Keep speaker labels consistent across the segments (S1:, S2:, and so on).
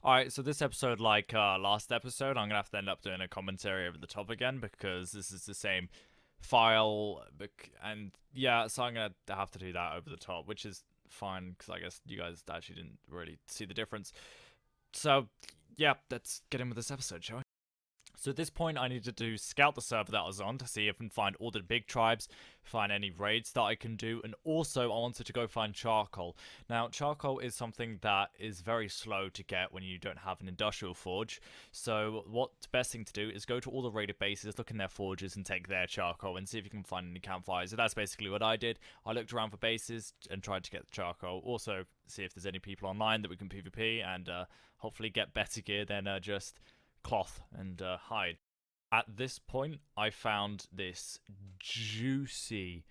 S1: Alright, so this episode, like last episode, I'm gonna have to end up doing a commentary over the top again because this is the same file, and yeah, so I'm gonna have to do that over the top, which is fine because I guess you guys actually didn't really see the difference. So, yeah, let's get in with this episode, shall we? So at this point, I needed to scout the server that I was on to see if I can find all the big tribes, find any raids that I can do, and also I wanted to go find charcoal. Now, charcoal is something that is very slow to get when you don't have an industrial forge. So what the best thing to do is go to all the raided bases, look in their forges, and take their charcoal, and see if you can find any campfires. So that's basically what I did. I looked around for bases and tried to get the charcoal. Also, see if there's any people online that we can PvP, and hopefully get better gear than just cloth and hide. At this point, I found this juicy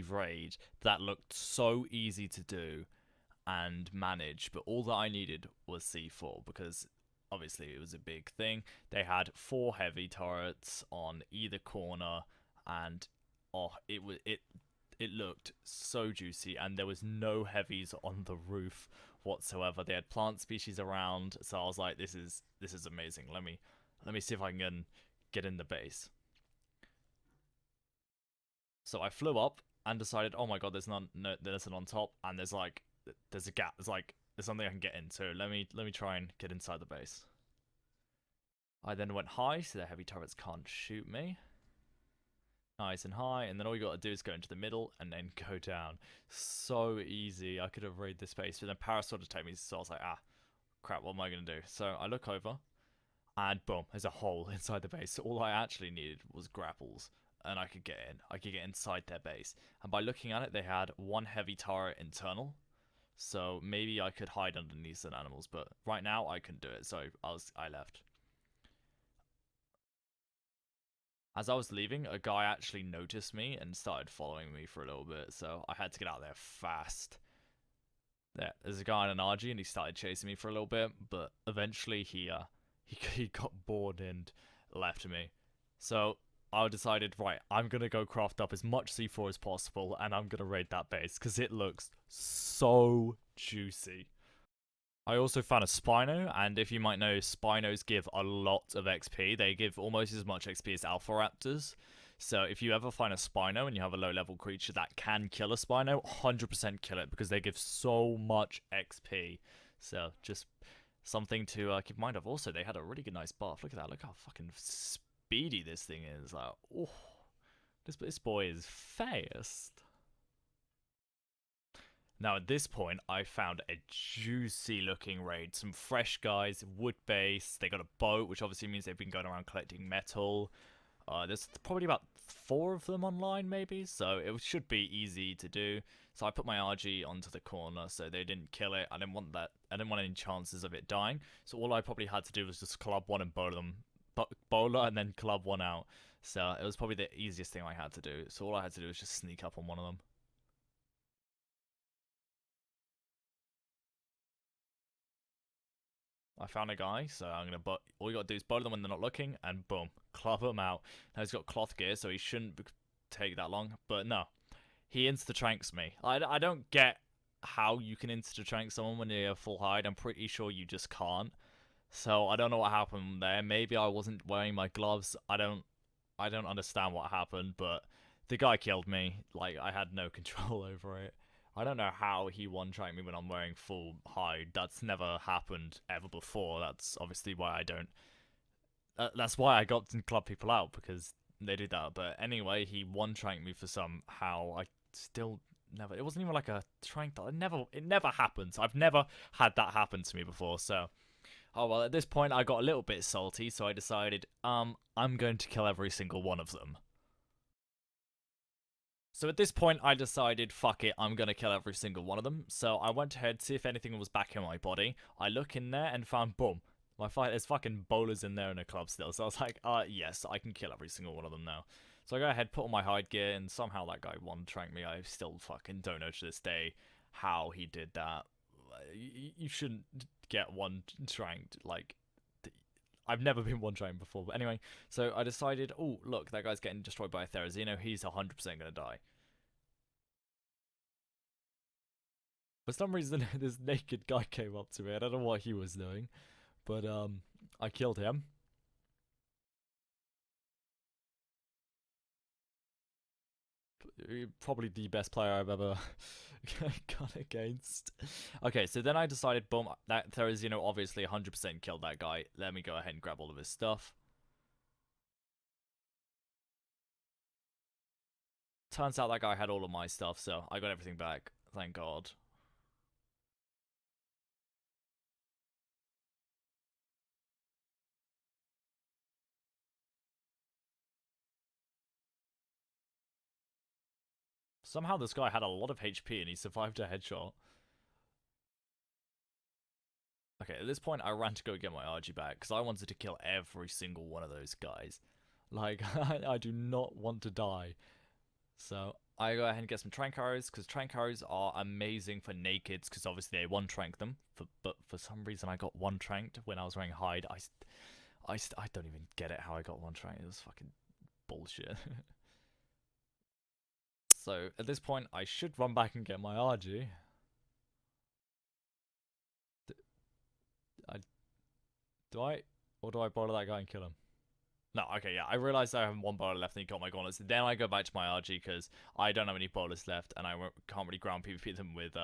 S1: raid that looked so easy to do and manage, but all that I needed was C4 because obviously it was a big thing. They had 4 heavy turrets on either corner, and it looked so juicy, and there was no heavies on the roof whatsoever. They had plant species around, so I was like, this is amazing. Let me see if I can get in the base. So I flew up and decided, oh my god, there's nothing on top, and there's a gap. There's something I can get in. So let me try and get inside the base. I then went high, so the heavy turrets can't shoot me. Nice and high, and then all you gotta do is go into the middle and then go down. So easy. I could have raided this base, but then Parasol attacked me, so I was like, ah, crap, what am I gonna do? So I look over, and boom, there's a hole inside the base. So all I actually needed was grapples, and I could get in. I could get inside their base. And by looking at it, they had 1 heavy turret internal, so maybe I could hide underneath some animals, but right now I couldn't do it, so I left. As I was leaving, a guy actually noticed me and started following me for a little bit, so I had to get out there fast. There's a guy on an RG and he started chasing me for a little bit, but eventually he got bored and left me. So I decided, right, I'm gonna go craft up as much C4 as possible, and I'm gonna raid that base because it looks so juicy. I also found a Spino, and if you might know, Spinos give a lot of XP. They give almost as much XP as Alpha Raptors. So if you ever find a Spino and you have a low level creature that can kill a Spino, 100% kill it because they give so much XP. So just something to keep in mind of. Also, they had a really good nice buff. Look at that. Look how fucking speedy this thing is. Like, oh, this boy is fast. Now at this point, I found a juicy looking raid. Some fresh guys, wood base. They got a boat, which obviously means they've been going around collecting metal. There's probably about 4 of them online, maybe, so it should be easy to do. So I put my RG onto the corner so they didn't kill it. I didn't want that. I didn't want any chances of it dying. So all I probably had to do was just club one and bowler, and then club one out. So it was probably the easiest thing I had to do. So all I had to do was just sneak up on one of them. I found a guy, so I'm gonna. But all you gotta do is bowler them when they're not looking, and boom, club them out. Now he's got cloth gear, so he shouldn't take that long. But no, he insta tranks me. I don't get how you can insta trank someone when you're full hide. I'm pretty sure you just can't. So I don't know what happened there. Maybe I wasn't wearing my gloves. I don't understand what happened, but the guy killed me. Like I had no control over it. I don't know how he one-tracked me when I'm wearing full hide. That's never happened ever before. That's obviously why I don't. That's why I got to club people out because they did that. But anyway, he one-tracked me for somehow. I still never. It wasn't even like a trank. It never happens. I've never had that happen to me before. So, oh well. At this point, I got a little bit salty, so I decided, I'm going to kill every single one of them. So at this point, I decided, fuck it, I'm gonna kill every single one of them. So I went ahead, see if anything was back in my body. I look in there and found, boom, there's fucking bowlers in there and a club still. So I was like, yes, I can kill every single one of them now. So I go ahead, put on my hide gear, and somehow that guy one-tranked me. I still fucking don't know to this day how he did that. You shouldn't get one-tranked, like, I've never been one-trained before, but anyway, so I decided, oh, look, that guy's getting destroyed by a Therizino, he's 100% going to die. For some reason, this naked guy came up to me. I don't know what he was doing, but I killed him. Probably the best player I've ever gone against. Okay, so then I decided, boom, that there is, obviously 100% killed that guy. Let me go ahead and grab all of his stuff. Turns out that guy had all of my stuff, so I got everything back. Thank God. Somehow this guy had a lot of HP and he survived a headshot. Okay, at this point I ran to go get my RG back because I wanted to kill every single one of those guys. Like, I do not want to die. So I go ahead and get some trank arrows because trank arrows are amazing for nakeds because obviously they one trank them. But for some reason I got one tranked when I was wearing hide. I don't even get it how I got one tranked. It was fucking bullshit. So at this point I should run back and get my RG. Do I? Or do I bottle that guy and kill him? No, okay, yeah. I realized I have one bowler left and he got my gauntlets. Then I go back to my RG because I don't have any bowlers left and I can't really ground PvP them with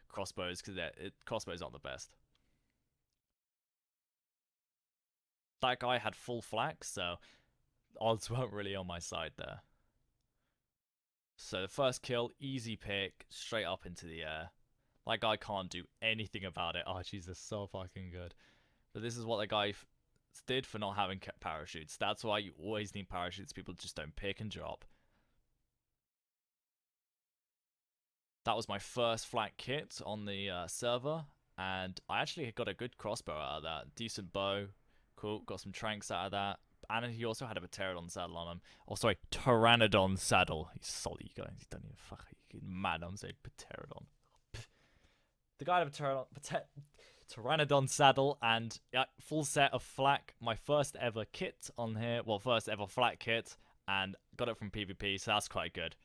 S1: crossbows because crossbows aren't the best. That guy had full flak, so odds weren't really on my side there. So the first kill, easy pick, straight up into the air. That guy can't do anything about it. Oh, Jesus, so fucking good. But this is what the guy did for not having parachutes. That's why you always need parachutes. People just don't pick and drop. That was my first flak kit on the server, and I actually got a good crossbow out of that. Decent bow. Cool. Got some tranks out of that. And he also had a pterodon saddle on him. Oh, sorry, pteranodon saddle. He's salty, you guys. He don't even fuck. He's mad. I'm saying pterodon. The guy had a pteranodon saddle and full set of flak. My first ever kit on here. Well, first ever flak kit, and got it from PvP, so that's quite good.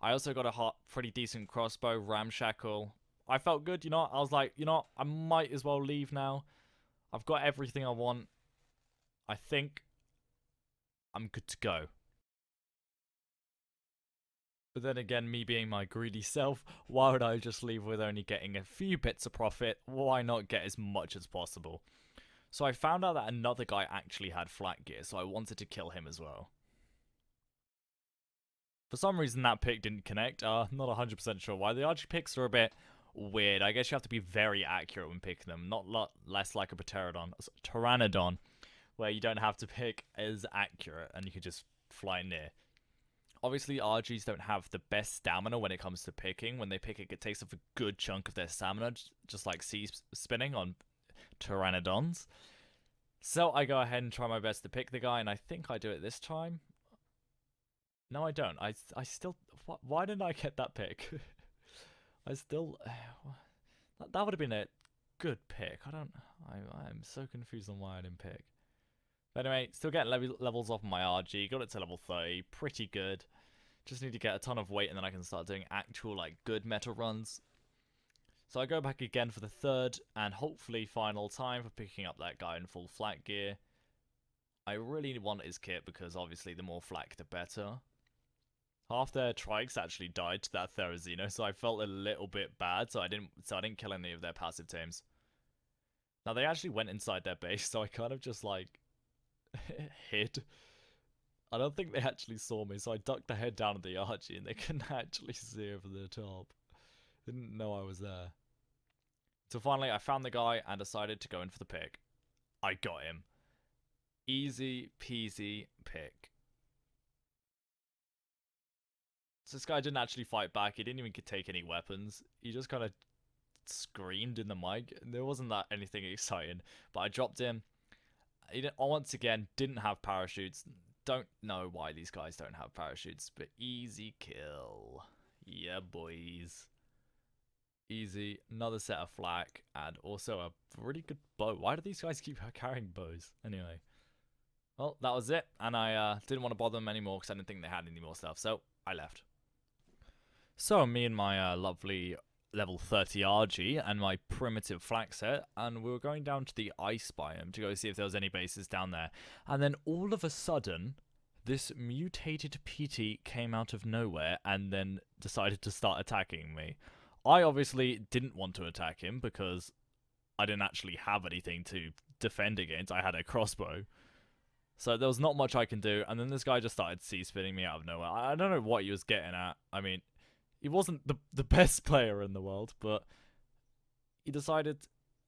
S1: I also got a pretty decent crossbow, ramshackle. I felt good, I was like, I might as well leave now. I've got everything I want. I think I'm good to go. But then again, me being my greedy self, why would I just leave with only getting a few bits of profit? Why not get as much as possible? So I found out that another guy actually had flak gear, so I wanted to kill him as well. For some reason that pick didn't connect. Not 100% sure why. The archery picks are a bit weird. I guess you have to be very accurate when picking them. Not less like a pteranodon, where you don't have to pick as accurate and you can just fly near. Obviously, RGs don't have the best stamina when it comes to picking. When they pick, it takes off a good chunk of their stamina, just like C spinning on pteranodons. So I go ahead and try my best to pick the guy, and I think I do it this time. No, I don't. I still... Why didn't I get that pick? I still... That would have been a good pick. I'm so confused on why I didn't pick. But anyway, still getting levels off my RG. Got it to level 30. Pretty good. Just need to get a ton of weight and then I can start doing actual, good meta runs. So I go back again for the third and hopefully final time for picking up that guy in full flak gear. I really want his kit because obviously the more flak, the better. Half their trikes actually died to that Therizino, so I felt a little bit bad. So I didn't kill any of their passive teams. Now they actually went inside their base, so I kind of just hid. I don't think they actually saw me, so I ducked the head down at the Archie and they couldn't actually see over the top. Didn't know I was there. So finally I found the guy and decided to go in for the pick. I got him. Easy peasy pick. So this guy didn't actually fight back. He didn't even take any weapons. He just kind of screamed in the mic. There wasn't that anything exciting. But I dropped him. He once again didn't have parachutes. Don't know why these guys don't have parachutes, but easy kill. Yeah, boys. Easy. Another set of flak and also a really good bow. Why do these guys keep carrying bows? Anyway. Well, that was it. And I didn't want to bother them anymore because I didn't think they had any more stuff. So I left. So me and my lovely level 30 RG and my primitive flak set, and we were going down to the ice biome to go see if there was any bases down there. And then all of a sudden, this mutated PT came out of nowhere and then decided to start attacking me. I obviously didn't want to attack him because I didn't actually have anything to defend against. I had a crossbow. So there was not much I can do, and then this guy just started C-spinning me out of nowhere. I don't know what he was getting at. I mean, he wasn't the best player in the world, but he decided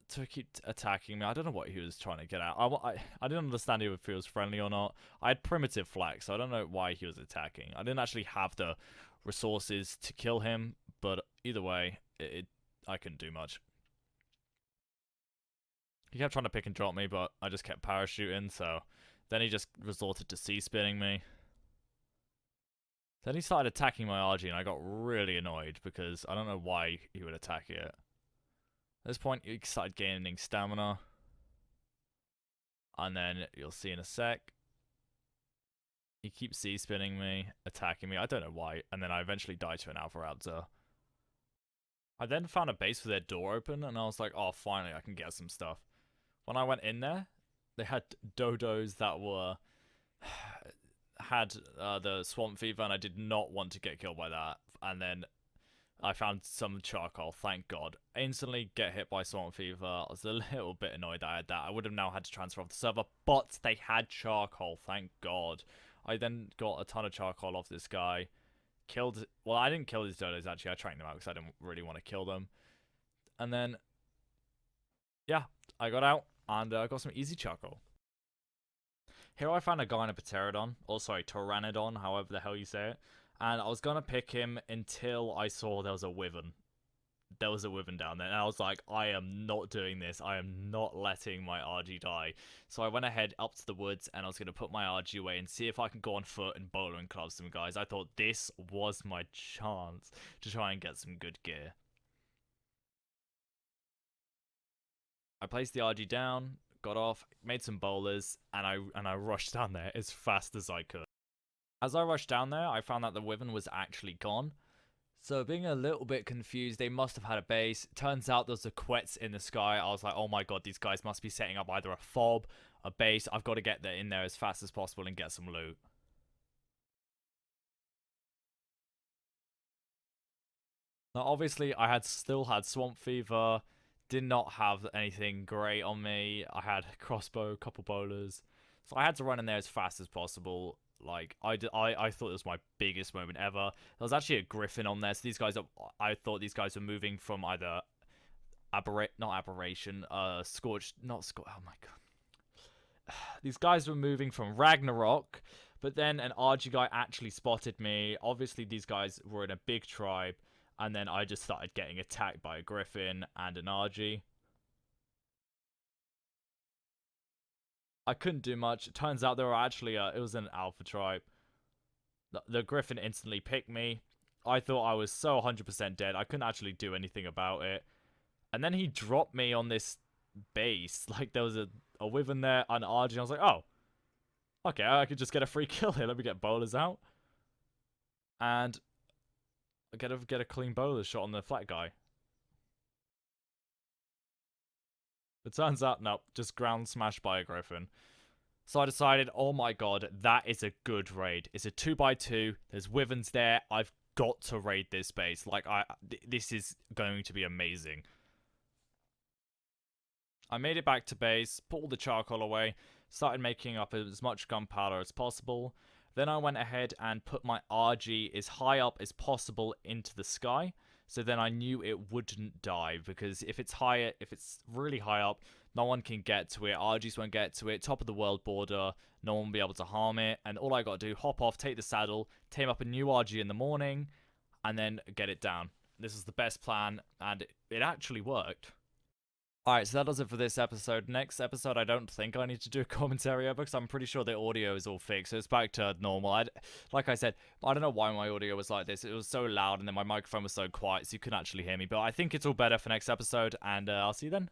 S1: to keep attacking me. I don't know what he was trying to get at. I didn't understand if he was friendly or not. I had primitive flak, so I don't know why he was attacking. I didn't actually have the resources to kill him, but either way, I couldn't do much. He kept trying to pick and drop me, but I just kept parachuting, so then he just resorted to C-spinning me. Then he started attacking my RG, and I got really annoyed because I don't know why he would attack it. At this point, he started gaining stamina. And then you'll see in a sec, he keeps C-spinning me, attacking me. I don't know why. And then I eventually died to an Alpha Raptor. I then found a base with their door open, and I was like, oh, finally, I can get some stuff. When I went in there, they had dodos that were had the swamp fever, and I did not want to get killed by that. And then I found some charcoal, thank God. Instantly get hit by swamp fever. I was a little bit annoyed that I had that. I would have now had to transfer off the server, but they had charcoal, thank God. I then got a ton of charcoal off this guy. Killed, well, I didn't kill these dodos actually. I trained them out because I didn't really want to kill them. And then, yeah, I got out and I got some easy charcoal. Here I found a guy in a pterodon, or sorry, pteranodon, however the hell you say it. And I was gonna pick him until I saw there was a wyvern. There was a wyvern down there, and I was like, I am not doing this. I am not letting my RG die. So I went ahead up to the woods, and I was gonna put my RG away and see if I can go on foot and bowler and club some guys. I thought this was my chance to try and get some good gear. I placed the RG down, got off, made some bowlers, and I rushed down there as fast as I could. As I rushed down there, I found that the wyvern was actually gone. So being a little bit confused, they must have had a base. Turns out there's a quetz in the sky. I was like, oh my god, these guys must be setting up either a fob, a base. I've got to get in there as fast as possible and get some loot. Now obviously I still had swamp fever, did not have anything great on me. I had crossbow, couple bowlers. So I had to run in there as fast as possible. Like, I thought it was my biggest moment ever. There was actually a griffin on there. So these guys, I thought these guys were moving from either scorched, oh my god. These guys were moving from Ragnarok, but then an RG guy actually spotted me. Obviously, these guys were in a big tribe, and then I just started getting attacked by a griffin and an RG. I couldn't do much. It turns out there were actually it was an alpha tribe. The griffin instantly picked me. I thought I was so 100% dead. I couldn't actually do anything about it. And then he dropped me on this base. Like, there was a wyvern there, an RG, and I was like, oh. Okay, I could just get a free kill here. Let me get bowlers out. And get a clean bowler shot on the flat guy. It turns out, nope, just ground smashed by a griffin. So I decided, oh my god, that is a good raid. It's a 2x2. There's wyverns there. I've got to raid this base. Like, this is going to be amazing. I made it back to base, put all the charcoal away, started making up as much gunpowder as possible. Then I went ahead and put my RG as high up as possible into the sky. So then I knew it wouldn't die, because if it's really high up, no one can get to it. RGs won't get to it. Top of the world border, no one will be able to harm it. And all I got to do, hop off, take the saddle, tame up a new RG in the morning, and then get it down. This is the best plan, and it actually worked. Alright, so that does it for this episode. Next episode, I don't think I need to do a commentary over, because I'm pretty sure the audio is all fixed, so it's back to normal. Like I said, I don't know why my audio was like this. It was so loud, and then my microphone was so quiet, so you couldn't actually hear me. But I think it's all better for next episode, and I'll see you then.